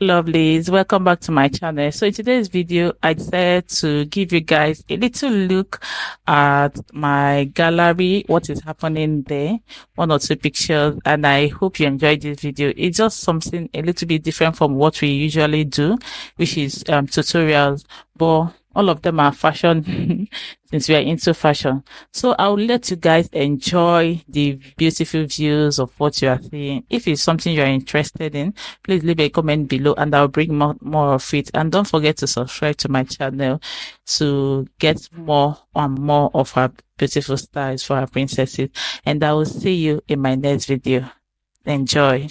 Lovelies, welcome back to my channel. So in today's video, I decided to give you guys a little look at my gallery, what is happening there, one or two pictures, and I hope you enjoyed this video. It's just something a little bit different from what we usually do, which is tutorials, but all of them are fashion since we are into fashion. So I'll let you guys enjoy the beautiful views of what you are seeing. If it's something you're interested in, please leave a comment below and I'll bring more of it. And don't forget to subscribe to my channel to get more and more of our beautiful styles for our princesses. And I will see you in my next video. Enjoy.